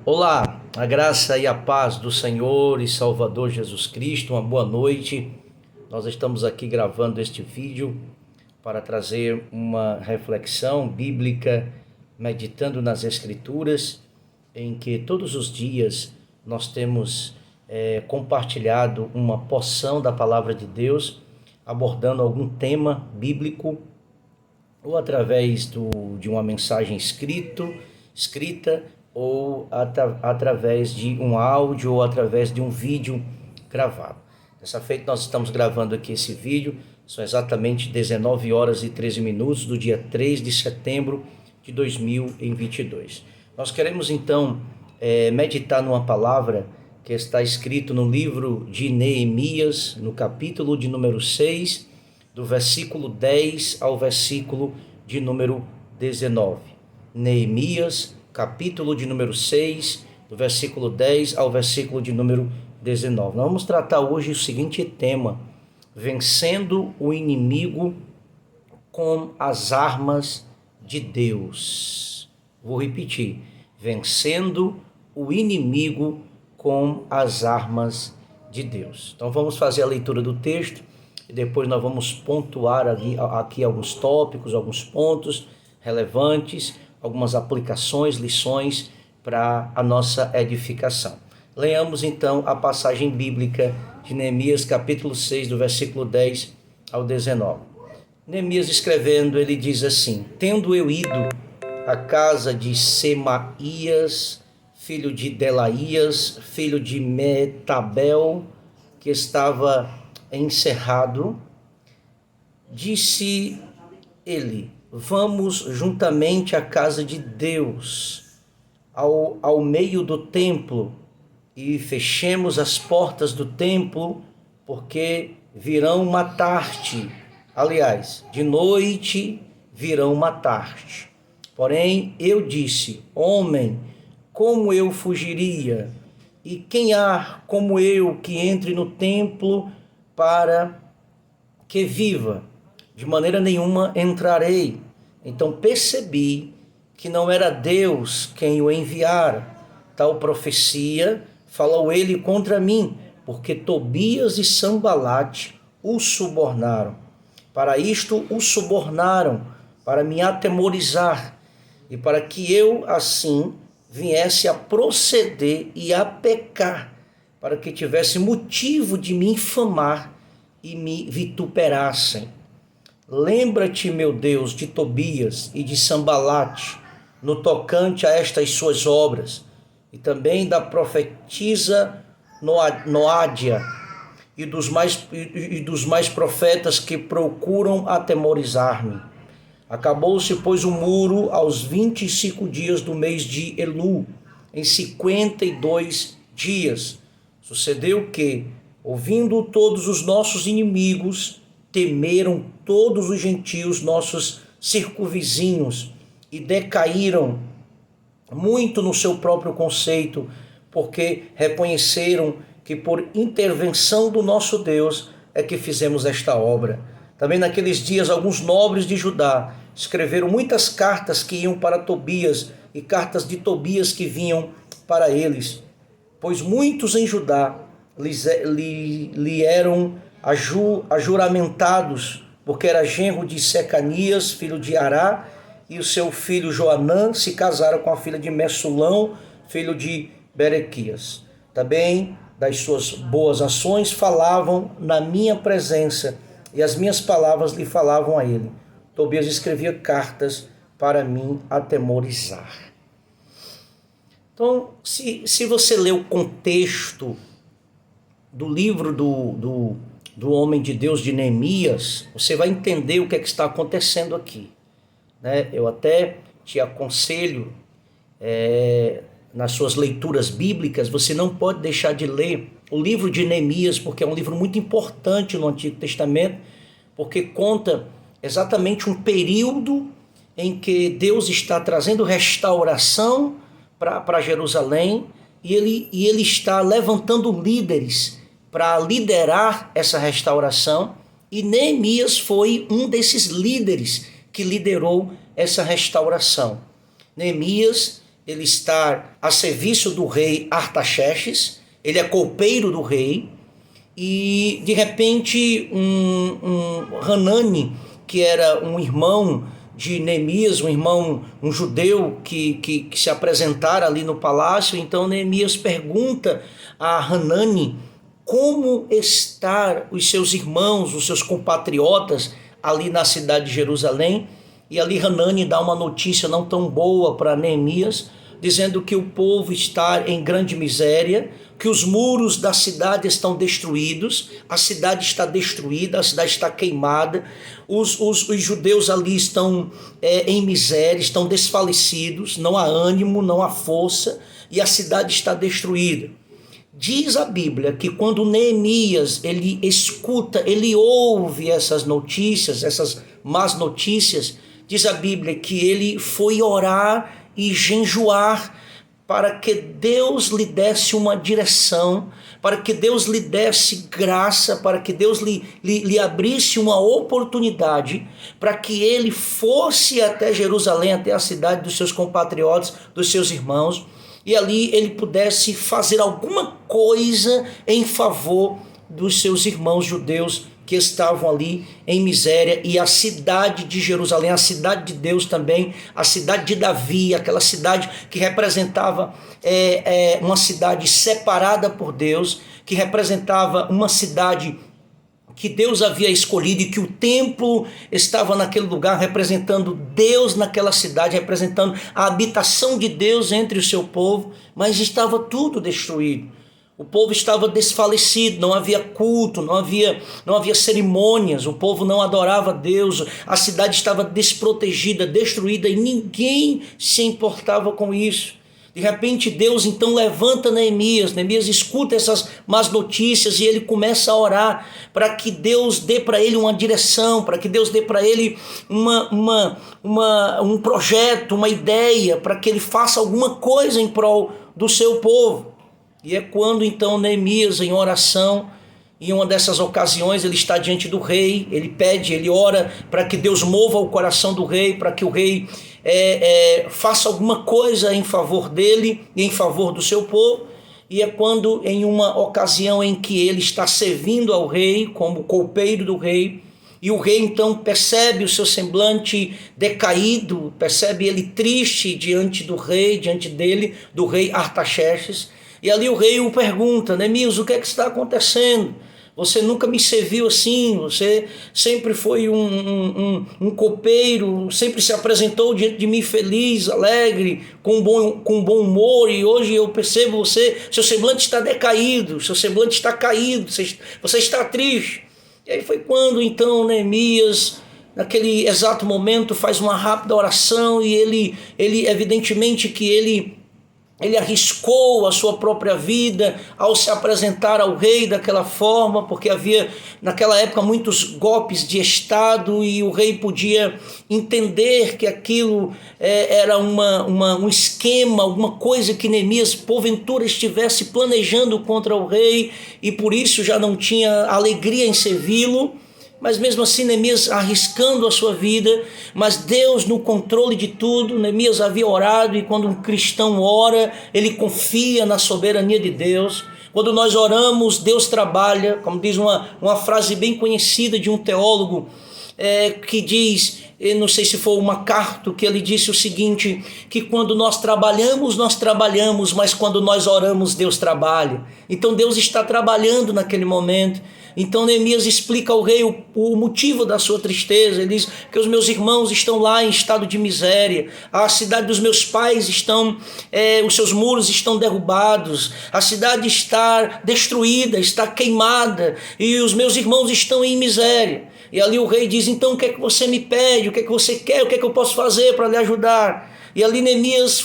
Olá, a graça e a paz do Senhor e Salvador Jesus Cristo, uma boa noite. Nós estamos aqui gravando este vídeo para trazer uma reflexão bíblica, meditando nas Escrituras, em que todos os dias nós temos compartilhado uma porção da Palavra de Deus, abordando algum tema bíblico, ou através de uma mensagem escrita, ou através de um áudio, ou através de um vídeo gravado. Dessa feita, nós estamos gravando aqui esse vídeo, são exatamente 19 horas e 13 minutos do dia 3 de setembro de 2022. Nós queremos então meditar numa palavra que está escrito no livro de Neemias, no capítulo de número 6, do versículo 10 ao versículo de número 19. Neemias, capítulo de número 6, do versículo 10 ao versículo de número 19. Nós vamos tratar hoje o seguinte tema: vencendo o inimigo com as armas de Deus. Vou repetir: vencendo o inimigo com as armas de Deus. Então vamos fazer a leitura do texto e depois nós vamos pontuar aqui alguns tópicos, alguns pontos relevantes, algumas aplicações, lições para a nossa edificação. Leamos então a passagem bíblica de Neemias, capítulo 6, do versículo 10 ao 19. Neemias escrevendo, ele diz assim: tendo eu ido à casa de Semaías, filho de Delaías, filho de Metabel, que estava encerrado, disse ele: vamos juntamente à casa de Deus, ao meio do templo, e fechemos as portas do templo, porque virão matar-te. Aliás, de noite virão matar-te. Porém, eu disse: homem, como eu fugiria? E quem há como eu que entre no templo para que viva? De maneira nenhuma entrarei. Então percebi que não era Deus quem o enviara. Tal profecia falou ele contra mim, porque Tobias e Sanbalate o subornaram. Para isto o subornaram, para me atemorizar, e para que eu assim viesse a proceder e a pecar, para que tivesse motivo de me infamar e me vituperassem. Lembra-te, meu Deus, de Tobias e de Sanbalate, no tocante a estas suas obras, e também da profetisa Noádia e dos mais profetas que procuram atemorizar-me. Acabou-se, pois, o muro aos 25 dias do mês de Elu, em 52 dias. Sucedeu que, ouvindo todos os nossos inimigos, temeram todos os gentios, nossos circunvizinhos, e decaíram muito no seu próprio conceito, porque reconheceram que por intervenção do nosso Deus é que fizemos esta obra. Também naqueles dias alguns nobres de Judá escreveram muitas cartas que iam para Tobias e cartas de Tobias que vinham para eles, pois muitos em Judá lhe eram ajuramentados, porque era genro de Secanias, filho de Ará, e o seu filho Joanã se casaram com a filha de Messulão, filho de Berequias. Também das suas boas ações falavam na minha presença, e as minhas palavras lhe falavam a ele. Tobias escrevia cartas para mim atemorizar. Então, se você ler o contexto do livro do homem de Deus, de Neemias, você vai entender o que é que está acontecendo aqui. Eu até te aconselho, nas suas leituras bíblicas, você não pode deixar de ler o livro de Neemias, porque é um livro muito importante no Antigo Testamento, porque conta exatamente um período em que Deus está trazendo restauração para Jerusalém, e ele está levantando líderes para liderar essa restauração, e Neemias foi um desses líderes que liderou essa restauração. Neemias, ele está a serviço do rei Artaxerxes, ele é copeiro do rei, e de repente Hanani, que era um irmão de Neemias, um judeu que se apresentara ali no palácio, então Neemias pergunta a Hanani como estão os seus irmãos, os seus compatriotas ali na cidade de Jerusalém, e ali Hanani dá uma notícia não tão boa para Neemias, dizendo que o povo está em grande miséria, que os muros da cidade estão destruídos, a cidade está destruída, a cidade está queimada, os judeus ali estão em miséria, estão desfalecidos, não há ânimo, não há força, e a cidade está destruída. Diz a Bíblia que quando Neemias ele escuta, ele ouve essas notícias, essas más notícias, diz a Bíblia que ele foi orar e jejuar para que Deus lhe desse uma direção, para que Deus lhe desse graça, para que Deus lhe abrisse uma oportunidade para que ele fosse até Jerusalém, até a cidade dos seus compatriotas, dos seus irmãos, e ali ele pudesse fazer alguma coisa em favor dos seus irmãos judeus que estavam ali em miséria, e a cidade de Jerusalém, a cidade de Deus também, a cidade de Davi, aquela cidade que representava uma cidade separada por Deus, que representava uma cidade que Deus havia escolhido e que o templo estava naquele lugar representando Deus naquela cidade, representando a habitação de Deus entre o seu povo, mas estava tudo destruído. O povo estava desfalecido, não havia culto, não havia cerimônias, o povo não adorava Deus, a cidade estava desprotegida, destruída e ninguém se importava com isso. De repente Deus então levanta Neemias escuta essas más notícias e ele começa a orar para que Deus dê para ele uma direção, para que Deus dê para ele um projeto, uma ideia, para que ele faça alguma coisa em prol do seu povo. E é quando então Neemias, em oração, em uma dessas ocasiões, ele está diante do rei, ele pede, ele ora para que Deus mova o coração do rei, para que o rei faça alguma coisa em favor dele e em favor do seu povo. E é quando, em uma ocasião em que ele está servindo ao rei, como copeiro do rei, e o rei então percebe o seu semblante decaído, percebe ele triste diante do rei, diante dele, do rei Artaxerxes. E ali o rei o pergunta: Neemias, o que é que está acontecendo? Você nunca me serviu assim, você sempre foi um copeiro, sempre se apresentou diante de mim feliz, alegre, com bom humor, e hoje eu percebo seu semblante está decaído, seu semblante está caído, você está triste. E aí foi quando então Neemias, naquele exato momento, faz uma rápida oração e ele evidentemente que ele arriscou a sua própria vida ao se apresentar ao rei daquela forma, porque havia naquela época muitos golpes de Estado e o rei podia entender que aquilo era um esquema, alguma coisa que Neemias porventura estivesse planejando contra o rei e por isso já não tinha alegria em servi-lo. Mas mesmo assim Neemias arriscando a sua vida, mas Deus no controle de tudo. Neemias havia orado, e quando um cristão ora, ele confia na soberania de Deus. Quando nós oramos, Deus trabalha, como diz uma frase bem conhecida de um teólogo, que diz, eu não sei se foi o MacArthur, que ele disse o seguinte, que quando nós trabalhamos, mas quando nós oramos, Deus trabalha. Então Deus está trabalhando naquele momento. Então Neemias explica ao rei o motivo da sua tristeza. Ele diz que os meus irmãos estão lá em estado de miséria, a cidade dos meus pais os seus muros estão derrubados, a cidade está destruída, está queimada, e os meus irmãos estão em miséria. E ali o rei diz: então o que é que você me pede, o que é que você quer, o que é que eu posso fazer para lhe ajudar? E ali Neemias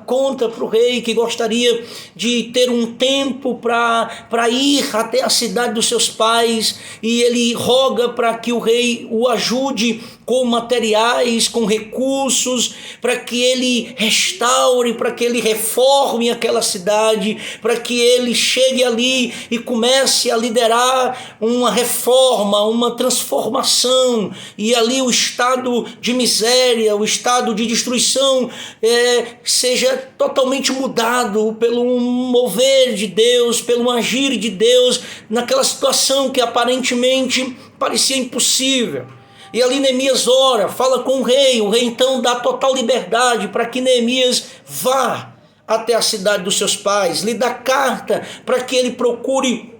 conta para o rei que gostaria de ter um tempo para ir até a cidade dos seus pais, e ele roga para que o rei o ajude com materiais, com recursos, para que ele restaure, para que ele reforme aquela cidade, para que ele chegue ali e comece a liderar uma reforma, uma transformação, e ali o estado de miséria, o estado de destruição coração seja totalmente mudado pelo mover de Deus, pelo agir de Deus naquela situação que aparentemente parecia impossível. E ali Neemias ora, fala com o rei então dá total liberdade para que Neemias vá até a cidade dos seus pais, lhe dá carta para que ele procure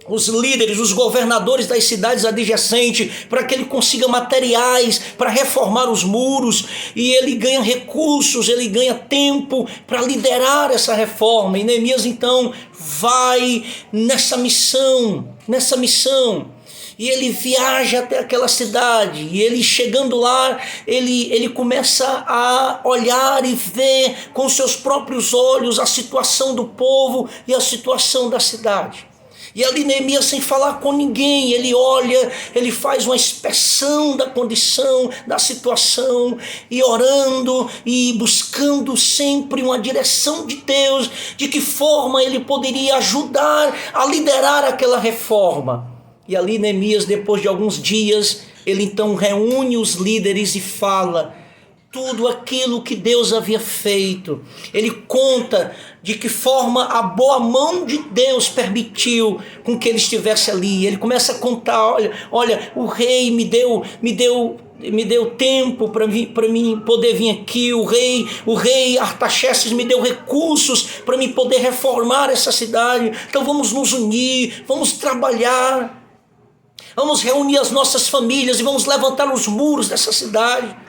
os líderes, os governadores das cidades adjacentes, para que ele consiga materiais para reformar os muros, e ele ganha recursos, ele ganha tempo para liderar essa reforma. E Neemias então vai nessa missão, e ele viaja até aquela cidade, e ele chegando lá, ele começa a olhar e ver com seus próprios olhos a situação do povo e a situação da cidade. E ali Neemias, sem falar com ninguém, ele olha, ele faz uma inspeção da condição, da situação, e orando e buscando sempre uma direção de Deus, de que forma ele poderia ajudar a liderar aquela reforma. E ali Neemias, depois de alguns dias, ele então reúne os líderes e fala tudo aquilo que Deus havia feito. Ele conta de que forma a boa mão de Deus permitiu com que ele estivesse ali. Ele começa a contar, olha, o rei me deu tempo para mim poder vir aqui. O rei Artaxerxes me deu recursos para mim poder reformar essa cidade. Então vamos nos unir, vamos trabalhar, vamos reunir as nossas famílias e vamos levantar os muros dessa cidade.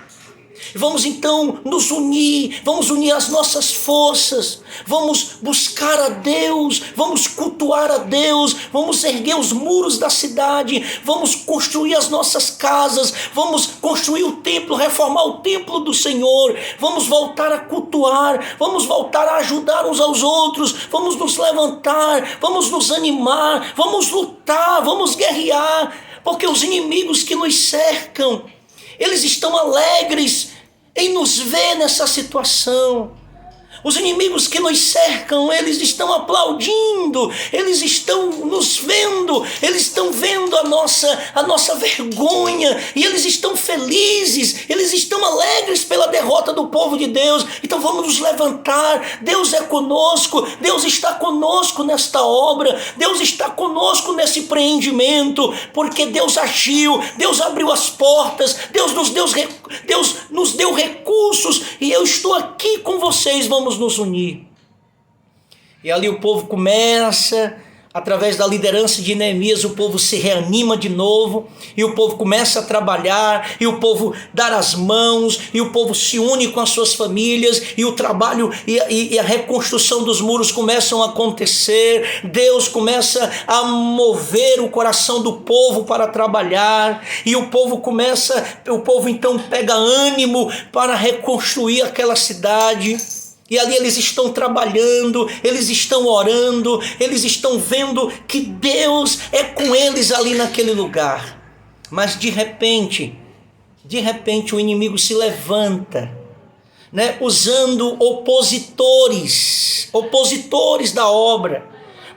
Vamos então nos unir, vamos unir as nossas forças, vamos buscar a Deus, vamos cultuar a Deus, vamos erguer os muros da cidade, vamos construir as nossas casas, vamos construir o templo, reformar o templo do Senhor, vamos voltar a cultuar, vamos voltar a ajudar uns aos outros, vamos nos levantar, vamos nos animar, vamos lutar, vamos guerrear, porque os inimigos que nos cercam, eles estão alegres em nos ver nessa situação. Os inimigos que nos cercam, eles estão aplaudindo, eles estão nos vendo, eles estão vendo a nossa vergonha, e eles estão felizes, eles estão alegres pela derrota do povo de Deus. Então vamos nos levantar, Deus é conosco, Deus está conosco nesta obra, Deus está conosco nesse empreendimento, porque Deus agiu, Deus abriu as portas, Deus nos deu recursos, e eu estou aqui com vocês, vamos nos unir. E ali o povo começa, através da liderança de Neemias, o povo se reanima de novo, e o povo começa a trabalhar, e o povo dar as mãos, e o povo se une com as suas famílias, e o trabalho e a reconstrução dos muros começam a acontecer. Deus começa a mover o coração do povo para trabalhar, e o povo então pega ânimo para reconstruir aquela cidade. E ali eles estão trabalhando, eles estão orando, eles estão vendo que Deus é com eles ali naquele lugar. Mas de repente o inimigo se levanta, usando opositores da obra.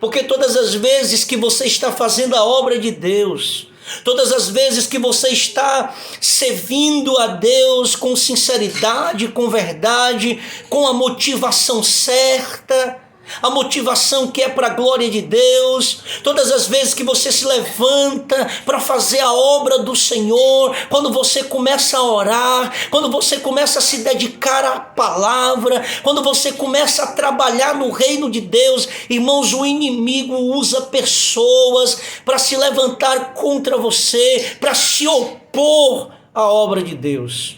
Porque todas as vezes que você está fazendo a obra de Deus, todas as vezes que você está servindo a Deus com sinceridade, com verdade, com a motivação certa, a motivação que é para a glória de Deus, todas as vezes que você se levanta para fazer a obra do Senhor, quando você começa a orar, quando você começa a se dedicar à palavra, quando você começa a trabalhar no reino de Deus, irmãos, o inimigo usa pessoas para se levantar contra você, para se opor à obra de Deus.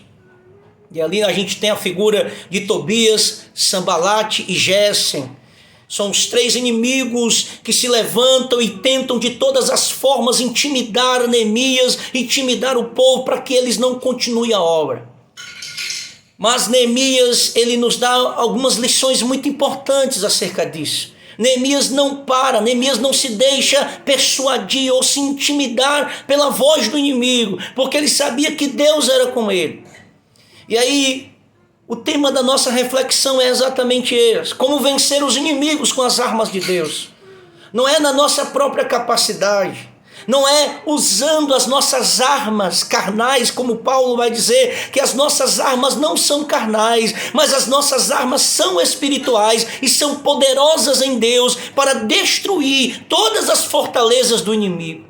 E ali a gente tem a figura de Tobias, Sambalate e Gésem. São os três inimigos que se levantam e tentam de todas as formas intimidar Neemias, intimidar o povo para que eles não continuem a obra. Mas Neemias, ele nos dá algumas lições muito importantes acerca disso. Neemias não para, Neemias não se deixa persuadir ou se intimidar pela voz do inimigo, porque ele sabia que Deus era com ele. E aí, o tema da nossa reflexão é exatamente esse: como vencer os inimigos com as armas de Deus. Não é na nossa própria capacidade, Não é usando as nossas armas carnais, como Paulo vai dizer, que as nossas armas não são carnais, mas as nossas armas são espirituais e são poderosas em Deus para destruir todas as fortalezas do inimigo.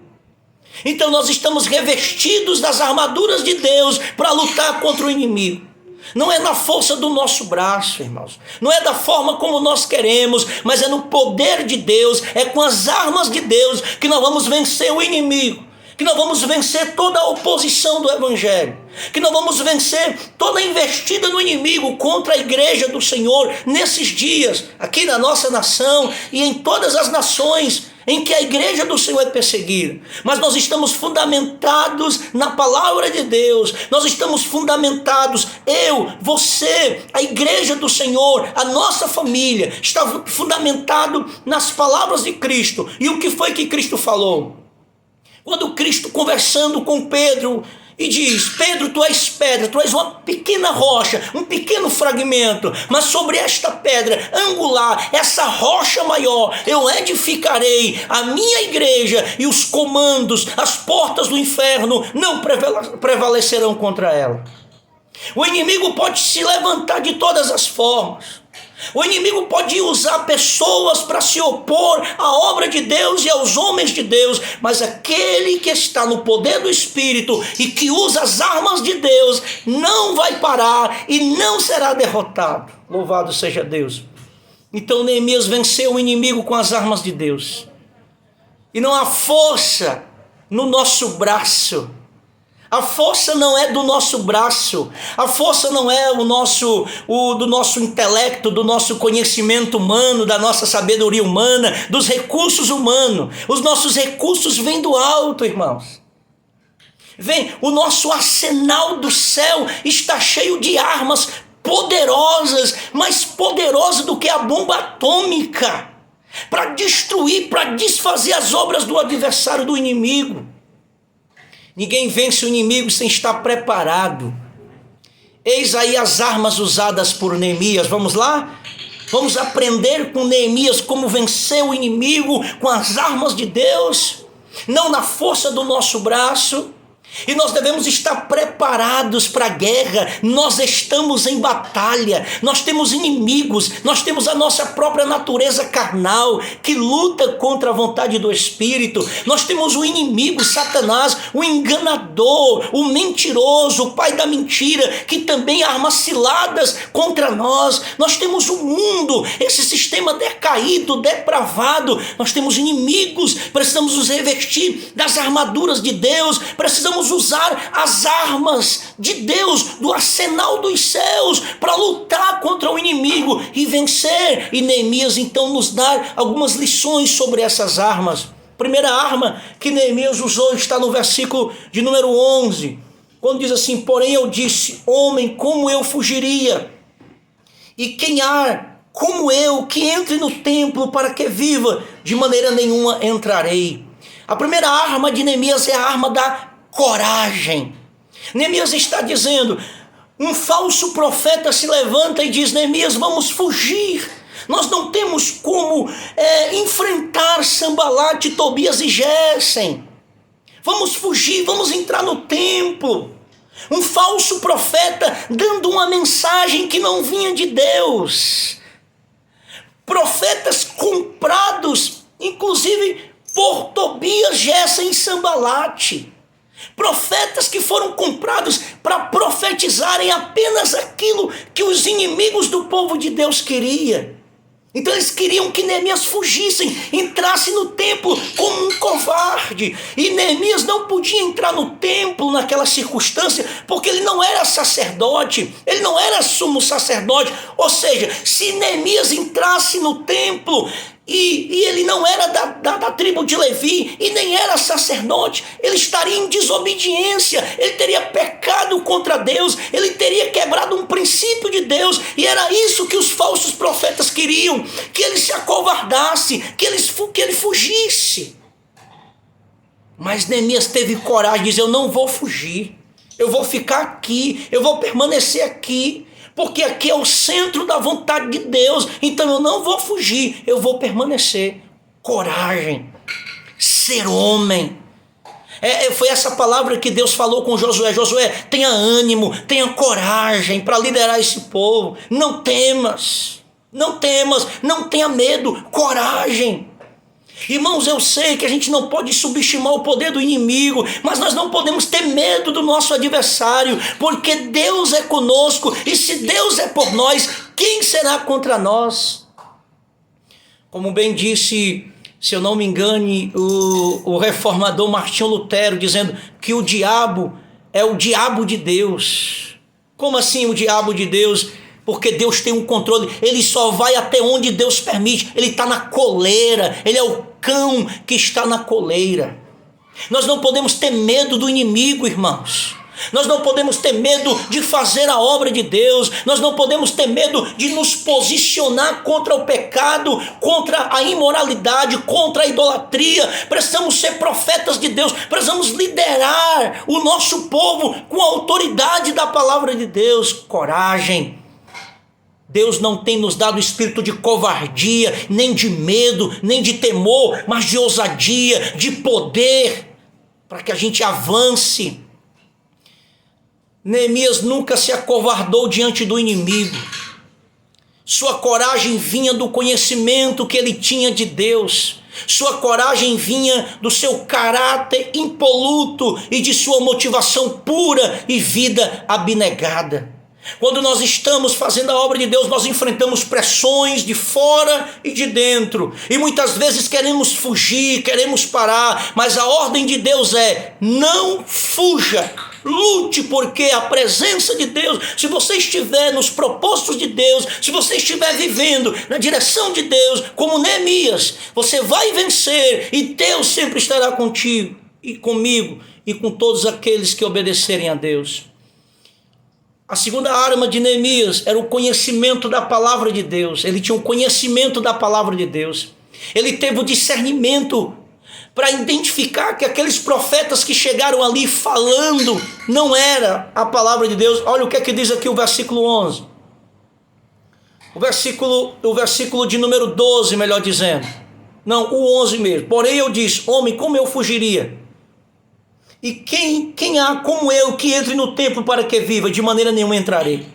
Então nós estamos revestidos das armaduras de Deus para lutar contra o inimigo. Não é na força do nosso braço, irmãos. Não é da forma como nós queremos, mas é no poder de Deus, é com as armas de Deus que nós vamos vencer o inimigo, que nós vamos vencer toda a oposição do evangelho, que nós vamos vencer toda a investida do inimigo contra a igreja do Senhor nesses dias, aqui na nossa nação e em todas as nações em que a igreja do Senhor é perseguida. Mas nós estamos fundamentados na palavra de Deus, nós estamos fundamentados, eu, você, a igreja do Senhor, a nossa família, está fundamentado nas palavras de Cristo. E o que foi que Cristo falou? Quando Cristo, conversando com Pedro, e diz: Pedro, tu és pedra, tu és uma pequena rocha, um pequeno fragmento, mas sobre esta pedra angular, essa rocha maior, eu edificarei a minha igreja, e os comandos, as portas do inferno não prevalecerão contra ela. O inimigo pode se levantar de todas as formas. O inimigo pode usar pessoas para se opor à obra de Deus e aos homens de Deus, mas aquele que está no poder do Espírito e que usa as armas de Deus não vai parar e não será derrotado. Louvado seja Deus. Então Neemias venceu o inimigo com as armas de Deus. E não há força no nosso braço. A força não é do nosso braço, a força não é do nosso intelecto, do nosso conhecimento humano, da nossa sabedoria humana, dos recursos humanos. Os nossos recursos vêm do alto, irmãos. O nosso arsenal do céu está cheio de armas poderosas, mais poderosas do que a bomba atômica, para destruir, para desfazer as obras do adversário, do inimigo. Ninguém vence o inimigo sem estar preparado. Eis aí as armas usadas por Neemias. Vamos lá? Vamos aprender com Neemias como vencer o inimigo com as armas de Deus, não na força do nosso braço. E nós devemos estar preparados para a guerra. Nós estamos em batalha, nós temos inimigos, nós temos a nossa própria natureza carnal que luta contra a vontade do Espírito. Nós temos o inimigo, Satanás, o enganador, o mentiroso, o pai da mentira, que também arma ciladas contra nós. Nós temos o mundo, esse sistema decaído, depravado. Nós temos inimigos, precisamos nos revestir das armaduras de Deus, precisamos usar as armas de Deus, do arsenal dos céus, para lutar contra o inimigo e vencer. E Neemias então nos dá algumas lições sobre essas armas. A primeira arma que Neemias usou está no versículo de número 11, quando diz assim: porém eu disse, homem, como eu fugiria? E quem há como eu que entre no templo para que viva? De maneira nenhuma entrarei. A primeira arma de Neemias é a arma da coragem. Neemias está dizendo: um falso profeta se levanta e diz: Neemias, vamos fugir. Nós não temos como enfrentar Sanbalate, Tobias e Gésem. Vamos fugir, vamos entrar no templo. Um falso profeta dando uma mensagem que não vinha de Deus. Profetas comprados, inclusive por Tobias, Gésem e Sanbalate. Profetas que foram comprados para profetizarem apenas aquilo que os inimigos do povo de Deus queriam. Então eles queriam que Neemias fugissem, entrasse no templo como um covarde. E Neemias não podia entrar no templo naquela circunstância, porque ele não era sacerdote, ele não era sumo sacerdote. Ou seja, se Neemias entrasse no templo e ele não era da tribo de Levi e nem era sacerdote, ele estaria em desobediência, ele teria pecado contra Deus, ele teria quebrado um princípio de Deus. E era isso que os falsos profetas queriam, que ele se acovardasse, que ele fugisse. Mas Neemias teve coragem de dizer: eu não vou fugir, eu vou ficar aqui, eu vou permanecer aqui, porque aqui é o centro da vontade de Deus, então eu não vou fugir, eu vou permanecer. Coragem, ser homem, Foi essa palavra que Deus falou com Josué. Josué, tenha ânimo, tenha coragem para liderar esse povo. Não temas, não temas, não tenha medo, coragem. Irmãos, eu sei que a gente não pode subestimar o poder do inimigo, mas nós não podemos ter medo do nosso adversário, porque Deus é conosco, e se Deus é por nós, quem será contra nós? Como bem disse, se eu não me engane, o reformador Martinho Lutero, dizendo que o diabo é o diabo de Deus. Como assim o diabo de Deus? Porque Deus tem um controle, ele só vai até onde Deus permite, ele está na coleira, ele é o cão que está na coleira. Nós não podemos ter medo do inimigo, irmãos. Nós não podemos ter medo de fazer a obra de Deus, nós não podemos ter medo de nos posicionar contra o pecado, contra a imoralidade, contra a idolatria. Precisamos ser profetas de Deus, precisamos liderar o nosso povo com a autoridade da palavra de Deus. Coragem. Deus não tem nos dado espírito de covardia, nem de medo, nem de temor, mas de ousadia, de poder, para que a gente avance. Neemias nunca se acovardou diante do inimigo. Sua coragem vinha do conhecimento que ele tinha de Deus. Sua coragem vinha do seu caráter impoluto e de sua motivação pura e vida abnegada. Quando nós estamos fazendo a obra de Deus, nós enfrentamos pressões de fora e de dentro. E muitas vezes queremos fugir, queremos parar. Mas a ordem de Deus é: não fuja, lute, porque a presença de Deus, se você estiver nos propósitos de Deus, se você estiver vivendo na direção de Deus, como Neemias, você vai vencer e Deus sempre estará contigo e comigo e com todos aqueles que obedecerem a Deus. A segunda arma de Neemias era o conhecimento da palavra de Deus. Ele tinha o conhecimento da palavra de Deus. Ele teve o discernimento para identificar que aqueles profetas que chegaram ali falando não era a palavra de Deus. Olha o que é que diz aqui o versículo 11. O versículo de número 12, melhor dizendo. Não, o 11 mesmo. Porém eu disse: homem, como eu fugiria? E quem há como eu que entre no templo para que viva? De maneira nenhuma entrarei.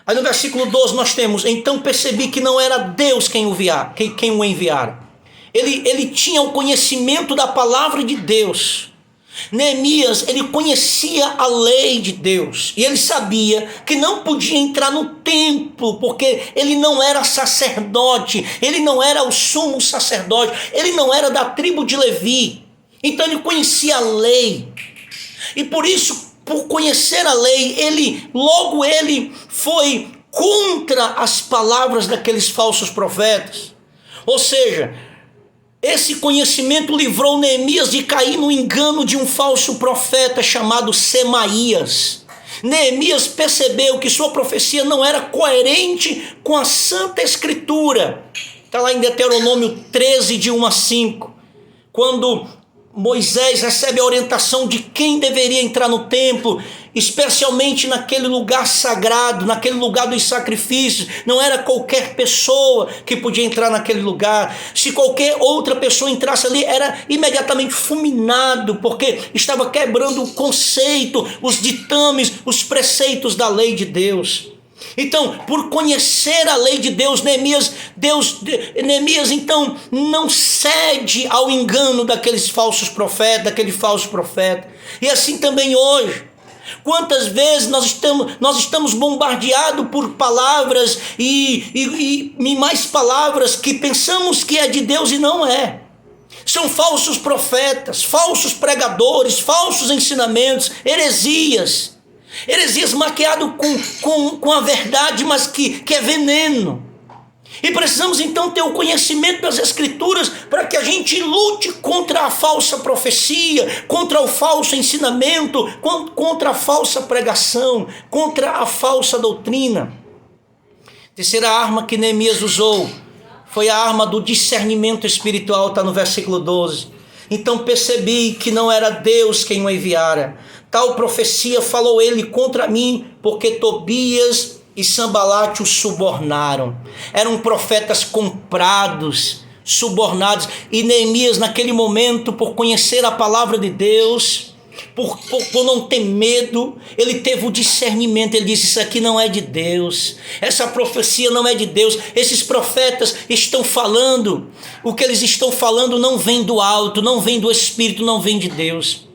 Aí no versículo 12 nós temos: então percebi que não era Deus quem o enviara. Ele tinha o conhecimento da palavra de Deus. Neemias, ele conhecia a lei de Deus. E ele sabia que não podia entrar no templo, porque ele não era sacerdote. Ele não era o sumo sacerdote. Ele não era da tribo de Levi. Então ele conhecia a lei, e por isso, por conhecer a lei, ele foi contra as palavras daqueles falsos profetas. Ou seja, esse conhecimento livrou Neemias de cair no engano de um falso profeta chamado Semaías. Neemias percebeu que sua profecia não era coerente com a Santa Escritura. Está lá em Deuteronômio 13, de 1 a 5, quando Moisés recebe a orientação de quem deveria entrar no templo, especialmente naquele lugar sagrado, naquele lugar dos sacrifícios. Não era qualquer pessoa que podia entrar naquele lugar. Se qualquer outra pessoa entrasse ali, era imediatamente fulminado, porque estava quebrando o conceito, os ditames, os preceitos da lei de Deus. Então, por conhecer a lei de Deus, Neemias então não cede ao engano daquele falso profeta. E assim também hoje. Quantas vezes nós estamos bombardeados por palavras e mais palavras que pensamos que é de Deus e não é. São falsos profetas, falsos pregadores, falsos ensinamentos, heresias maquiadas com a verdade, mas que é veneno. E precisamos então ter o conhecimento das Escrituras para que a gente lute contra a falsa profecia, contra o falso ensinamento, contra a falsa pregação, contra a falsa doutrina. Terceira arma que Neemias usou foi a arma do discernimento espiritual, está no versículo 12. Então percebi que não era Deus quem o enviara. Tal profecia falou ele contra mim, porque Tobias e Sambalate o subornaram. Eram profetas comprados subornados. E Neemias, naquele momento, por conhecer a palavra de Deus, por não ter medo, ele teve o discernimento. Ele disse: isso aqui não é de Deus, essa profecia não é de Deus, esses profetas estão falando, o que eles estão falando não vem do alto, não vem do Espírito, não vem de Deus.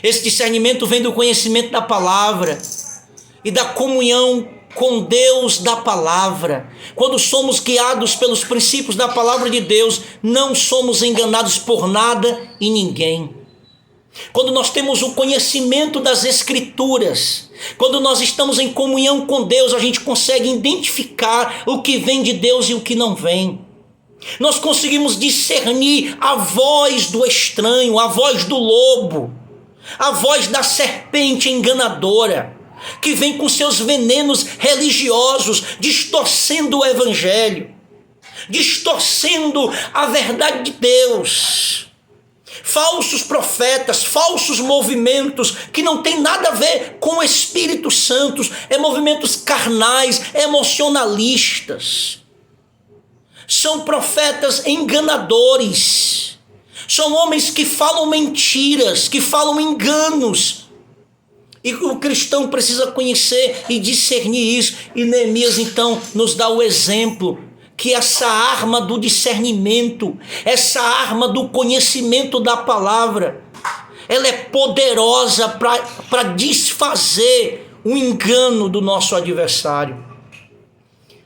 Esse discernimento vem do conhecimento da palavra e da comunhão com Deus da palavra. Quando somos guiados pelos princípios da palavra de Deus, não somos enganados por nada e ninguém. Quando nós temos o conhecimento das Escrituras, quando nós estamos em comunhão com Deus, a gente consegue identificar o que vem de Deus e o que não vem. Nós conseguimos discernir a voz do estranho, a voz do lobo, a voz da serpente enganadora, que vem com seus venenos religiosos, distorcendo o evangelho, distorcendo a verdade de Deus. Falsos profetas, falsos movimentos que não tem nada a ver com o Espírito Santo, movimentos carnais, emocionalistas. São profetas enganadores, são homens que falam mentiras, que falam enganos. E o cristão precisa conhecer e discernir isso. E Neemias então nos dá o exemplo que essa arma do discernimento, essa arma do conhecimento da palavra, ela é poderosa para desfazer o engano do nosso adversário.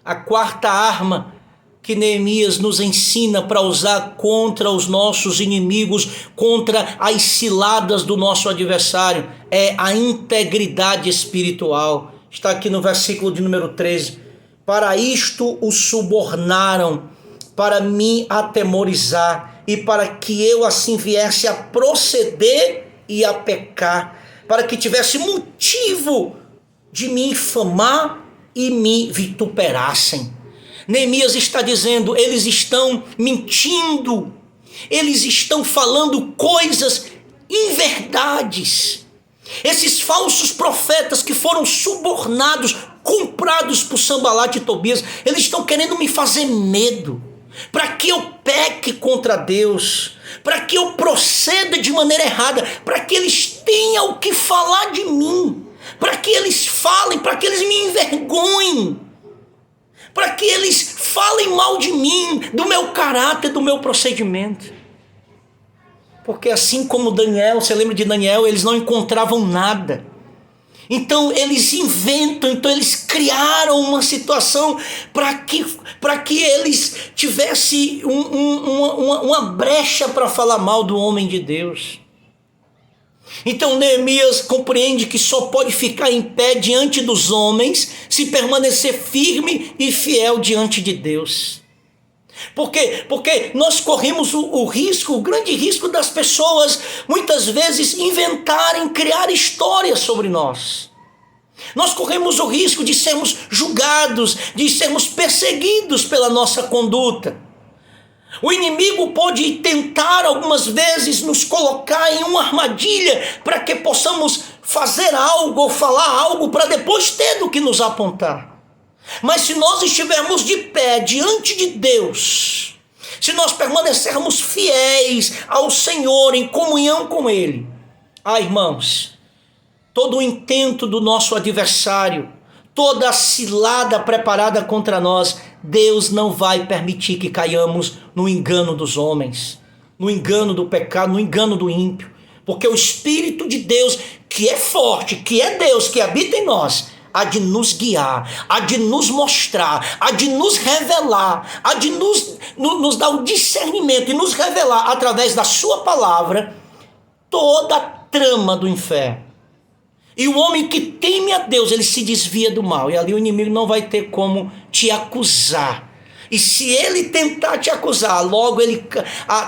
A quarta arma que Neemias nos ensina para usar contra os nossos inimigos, contra as ciladas do nosso adversário, é a integridade espiritual. Está aqui no versículo de número 13. Para isto o subornaram, para me atemorizar, e para que eu assim viesse a proceder e a pecar, para que tivesse motivo de me infamar e me vituperassem. Neemias está dizendo: eles estão mentindo, eles estão falando coisas inverdades. Esses falsos profetas que foram subornados, comprados por Sanbalate e Tobias, eles estão querendo me fazer medo, para que eu peque contra Deus, para que eu proceda de maneira errada, para que eles tenham o que falar de mim, para que eles falem, para que eles me envergonhem, para que eles falem mal de mim, do meu caráter, do meu procedimento. Porque assim como Daniel, você lembra de Daniel, eles não encontravam nada. Então eles inventam, então eles criaram uma situação para que eles tivessem uma brecha para falar mal do homem de Deus. Então Neemias compreende que só pode ficar em pé diante dos homens se permanecer firme e fiel diante de Deus. Por quê? Porque nós corremos o risco, o grande risco das pessoas muitas vezes inventarem, criar histórias sobre nós. Nós corremos o risco de sermos julgados, de sermos perseguidos pela nossa conduta. O inimigo pode tentar algumas vezes nos colocar em uma armadilha para que possamos fazer algo ou falar algo para depois ter do que nos apontar. Mas se nós estivermos de pé diante de Deus, se nós permanecermos fiéis ao Senhor, em comunhão com Ele, irmãos, todo o intento do nosso adversário, toda a cilada preparada contra nós, Deus não vai permitir que caiamos no engano dos homens, no engano do pecado, no engano do ímpio, porque o Espírito de Deus, que é forte, que é Deus, que habita em nós, há de nos guiar, há de nos mostrar, há de nos revelar, há de nos dar o discernimento e nos revelar através da sua palavra toda a trama do inferno. E o homem que teme a Deus, ele se desvia do mal, e ali o inimigo não vai ter como te acusar. E se ele tentar te acusar, logo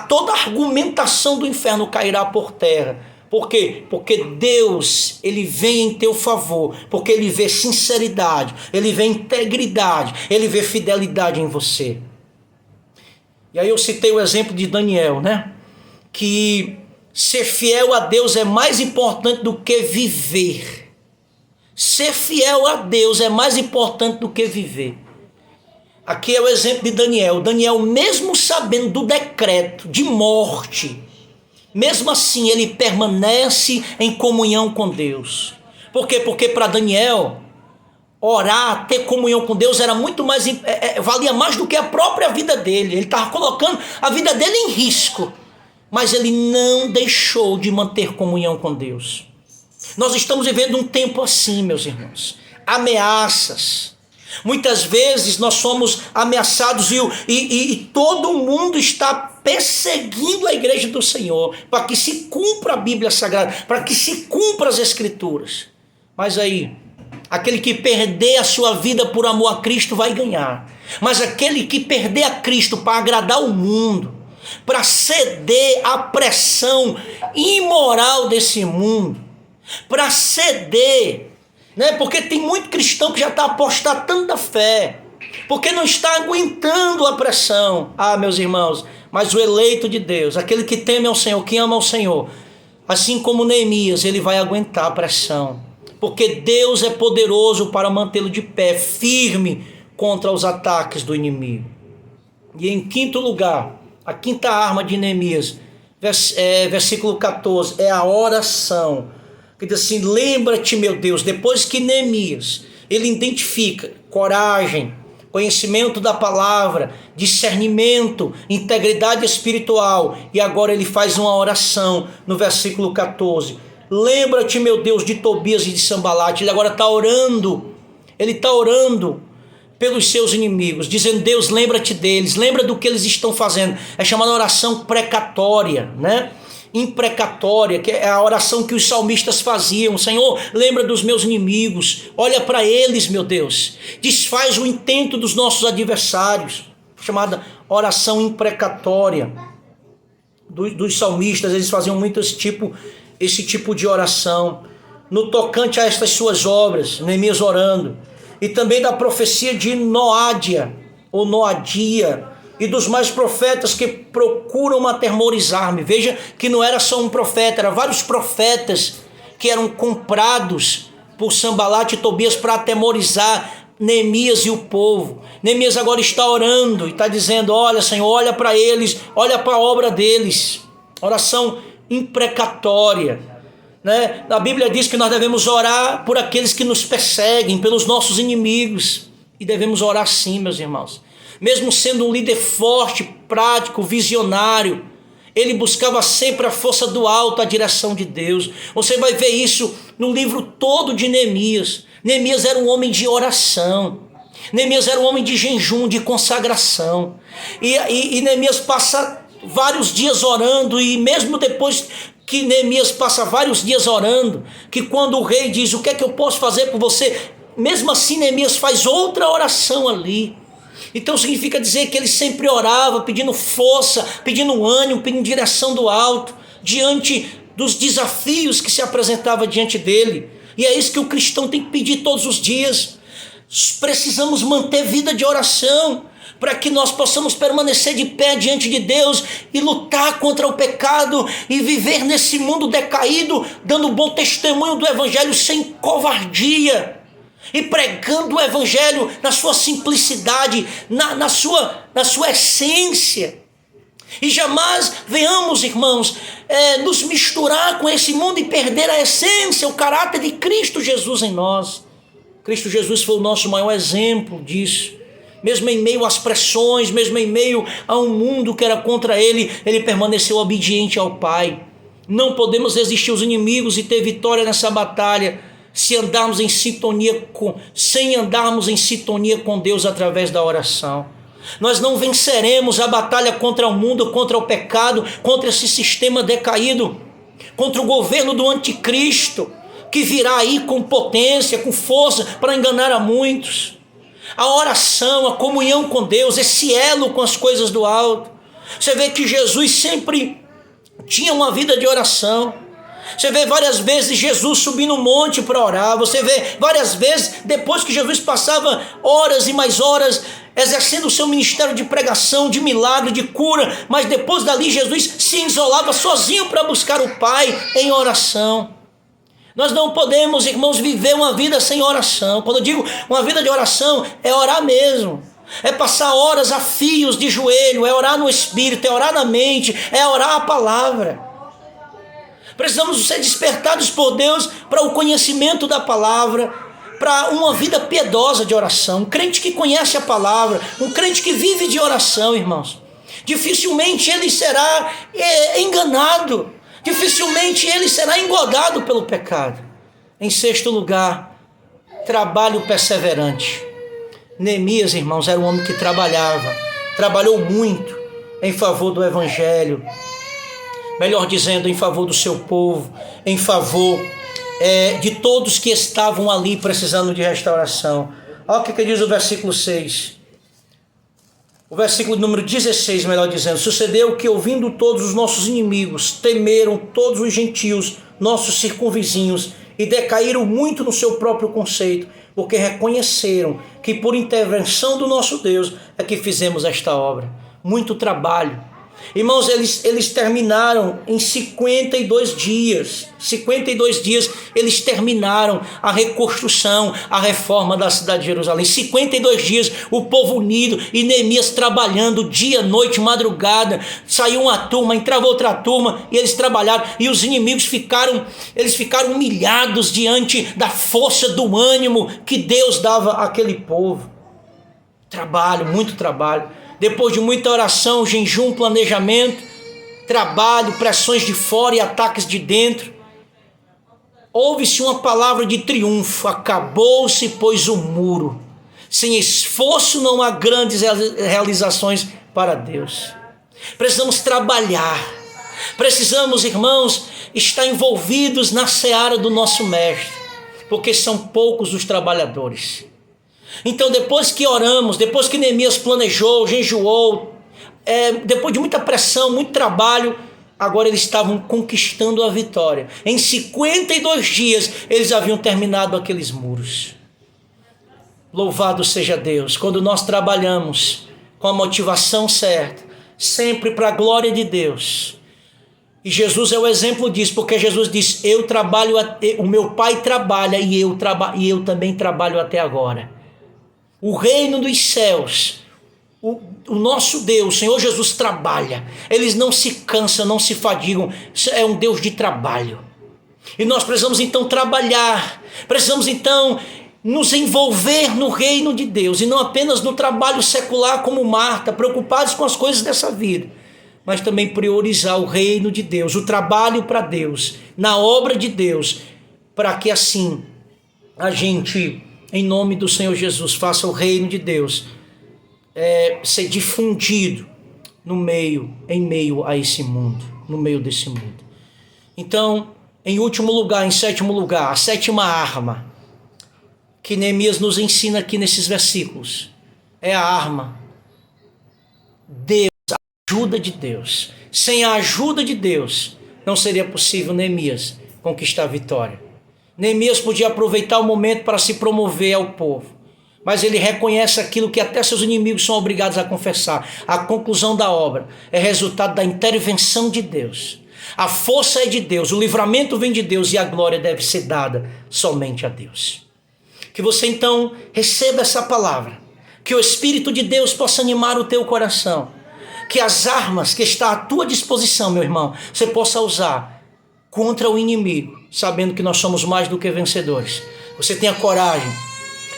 toda a argumentação do inferno cairá por terra. Por quê? Porque Deus, ele vem em teu favor, porque ele vê sinceridade, ele vê integridade, ele vê fidelidade em você. E aí eu citei o exemplo de Daniel, né? Que ser fiel a Deus é mais importante do que viver. Ser fiel a Deus é mais importante do que viver. Aqui é o exemplo de Daniel. Daniel, mesmo sabendo do decreto de morte, mesmo assim ele permanece em comunhão com Deus. Por quê? Porque para Daniel, orar, ter comunhão com Deus era muito mais, valia mais do que a própria vida dele. Ele estava colocando a vida dele em risco, mas ele não deixou de manter comunhão com Deus. Nós estamos vivendo um tempo assim, meus irmãos. Ameaças. Muitas vezes nós somos ameaçados e todo mundo está perseguindo a igreja do Senhor para que se cumpra a Bíblia Sagrada, para que se cumpra as Escrituras. Mas aí, aquele que perder a sua vida por amor a Cristo vai ganhar. Mas aquele que perder a Cristo para agradar o mundo, para ceder à pressão imoral desse mundo, para ceder, né? Porque tem muito cristão que já está apostatando da fé, porque não está aguentando a pressão. Ah, meus irmãos, mas o eleito de Deus, aquele que teme ao Senhor, que ama ao Senhor, assim como Neemias, ele vai aguentar a pressão, porque Deus é poderoso para mantê-lo de pé, firme contra os ataques do inimigo. E em quinto lugar, a quinta arma de Neemias, versículo 14, é a oração. Que diz assim: lembra-te, meu Deus, depois que Neemias, ele identifica coragem, conhecimento da palavra, discernimento, integridade espiritual, e agora ele faz uma oração no versículo 14. Lembra-te, meu Deus, de Tobias e de Sambalate. Ele agora está orando, ele está orando pelos seus inimigos, dizendo: Deus, lembra-te deles, lembra do que eles estão fazendo. É chamada oração precatória, né? Imprecatória, que é a oração que os salmistas faziam. Senhor, lembra dos meus inimigos, olha para eles, meu Deus, desfaz o intento dos nossos adversários. Chamada oração imprecatória dos salmistas. Eles faziam muito esse tipo de oração no tocante a estas suas obras. Neemias orando, e também da profecia de Noadia ou Noadia, e dos mais profetas que procuram atemorizar-me. Veja que não era só um profeta, eram vários profetas que eram comprados por Sambalate e Tobias para atemorizar Neemias e o povo. Neemias agora está orando e está dizendo: olha, Senhor, olha para eles, olha para a obra deles. Oração imprecatória, né? A Bíblia diz que nós devemos orar por aqueles que nos perseguem, pelos nossos inimigos, e devemos orar sim, meus irmãos. Mesmo sendo um líder forte, prático, visionário, ele buscava sempre a força do alto, a direção de Deus. Você vai ver isso no livro todo de Neemias. Neemias era um homem de oração. Neemias era um homem de jejum, de consagração. E Neemias passa vários dias orando, e mesmo depois que Neemias passa vários dias orando, que quando o rei diz: o que é que eu posso fazer por você? Mesmo assim Neemias faz outra oração ali. Então significa dizer que ele sempre orava, pedindo força, pedindo ânimo, pedindo direção do alto, diante dos desafios que se apresentavam diante dele. E é isso que o cristão tem que pedir todos os dias. Precisamos manter vida de oração, para que nós possamos permanecer de pé diante de Deus e lutar contra o pecado e viver nesse mundo decaído, dando bom testemunho do Evangelho sem covardia. E pregando o Evangelho na sua simplicidade, na sua essência. E jamais venhamos, irmãos, nos misturar com esse mundo e perder a essência, o caráter de Cristo Jesus em nós. Cristo Jesus foi o nosso maior exemplo disso. Mesmo em meio às pressões, mesmo em meio a um mundo que era contra ele, ele permaneceu obediente ao Pai. Não podemos resistir aos inimigos e ter vitória nessa batalha sem andarmos em sintonia com Deus através da oração. Nós não venceremos a batalha contra o mundo, contra o pecado, contra esse sistema decaído, contra o governo do anticristo, que virá aí com potência, com força, para enganar a muitos. A oração, a comunhão com Deus, esse elo com as coisas do alto. Você vê que Jesus sempre tinha uma vida de oração. Você vê várias vezes Jesus subindo um monte para orar. Você vê várias vezes, depois que Jesus passava horas e mais horas exercendo o seu ministério de pregação, de milagre, de cura, mas depois dali Jesus se isolava sozinho para buscar o Pai em oração. Nós não podemos, irmãos, viver uma vida sem oração. Quando eu digo uma vida de oração, é orar mesmo. é passar horas a fios de joelho, é orar no Espírito, é orar na mente, é orar a palavra. Precisamos ser despertados por Deus para o conhecimento da palavra, para uma vida piedosa de oração. Um crente que conhece a palavra, um crente que vive de oração, irmãos, dificilmente ele será enganado, dificilmente ele será engodado pelo pecado. Em sexto lugar, trabalho perseverante. Neemias, irmãos, era um homem que trabalhou muito em favor do evangelho, melhor dizendo, em favor do seu povo, em favor de todos que estavam ali precisando de restauração. Olha o que diz o versículo 6. O versículo número 16, melhor dizendo: sucedeu que, ouvindo todos os nossos inimigos, temeram todos os gentios, nossos circunvizinhos, e decaíram muito no seu próprio conceito, porque reconheceram que por intervenção do nosso Deus é que fizemos esta obra. Muito trabalho. Irmãos, eles terminaram em 52 dias. 52 dias eles terminaram a reconstrução, a reforma da cidade de Jerusalém. 52 dias o povo unido e Neemias trabalhando dia, noite, madrugada. Saiu uma turma, entrava outra turma e eles trabalharam. E os inimigos ficaram humilhados diante da força, do ânimo que Deus dava àquele povo. Trabalho, muito trabalho. Depois de muita oração, jejum, planejamento, trabalho, pressões de fora e ataques de dentro, ouve-se uma palavra de triunfo: acabou-se, pois, o muro. Sem esforço não há grandes realizações para Deus. Precisamos trabalhar. Precisamos, irmãos, estar envolvidos na seara do nosso mestre, porque são poucos os trabalhadores. Então, depois que oramos, depois que Neemias planejou, jejuou, depois de muita pressão, muito trabalho, agora eles estavam conquistando a vitória. Em 52 dias, eles haviam terminado aqueles muros. Louvado seja Deus, quando nós trabalhamos com a motivação certa, sempre para a glória de Deus. E Jesus é o exemplo disso, porque Jesus diz: eu trabalho, o meu Pai trabalha e eu também trabalho até agora. O reino dos céus, o nosso Deus, o Senhor Jesus, trabalha. Eles não se cansam, não se fadigam. É um Deus de trabalho. E nós precisamos então trabalhar. Precisamos então nos envolver no reino de Deus. E não apenas no trabalho secular como Marta, preocupados com as coisas dessa vida. Mas também priorizar o reino de Deus, o trabalho para Deus, na obra de Deus. Para que assim a gente, em nome do Senhor Jesus, faça o reino de Deus ser difundido em meio a esse mundo, no meio desse mundo. Então, em último lugar, em sétimo lugar, a sétima arma que Neemias nos ensina aqui nesses versículos é a arma Deus, a ajuda de Deus. Sem a ajuda de Deus, não seria possível Neemias conquistar a vitória. Neemias podia aproveitar o momento para se promover ao povo, mas ele reconhece aquilo que até seus inimigos são obrigados a confessar: a conclusão da obra é resultado da intervenção de Deus. A força é de Deus, o livramento vem de Deus e a glória deve ser dada somente a Deus. Que você então receba essa palavra, que o Espírito de Deus possa animar o teu coração, que as armas que estão à tua disposição, meu irmão, você possa usar contra o inimigo, sabendo que nós somos mais do que vencedores. Você tenha coragem,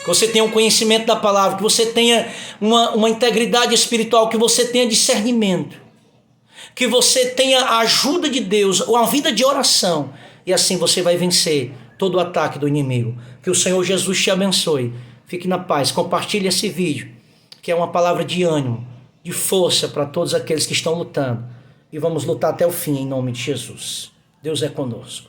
que você tenha um conhecimento da palavra, que você tenha uma integridade espiritual, que você tenha discernimento, que você tenha a ajuda de Deus, uma vida de oração, e assim você vai vencer todo o ataque do inimigo. Que o Senhor Jesus te abençoe. Fique na paz. Compartilhe esse vídeo, que é uma palavra de ânimo, de força para todos aqueles que estão lutando. E vamos lutar até o fim, em nome de Jesus. Deus é conosco.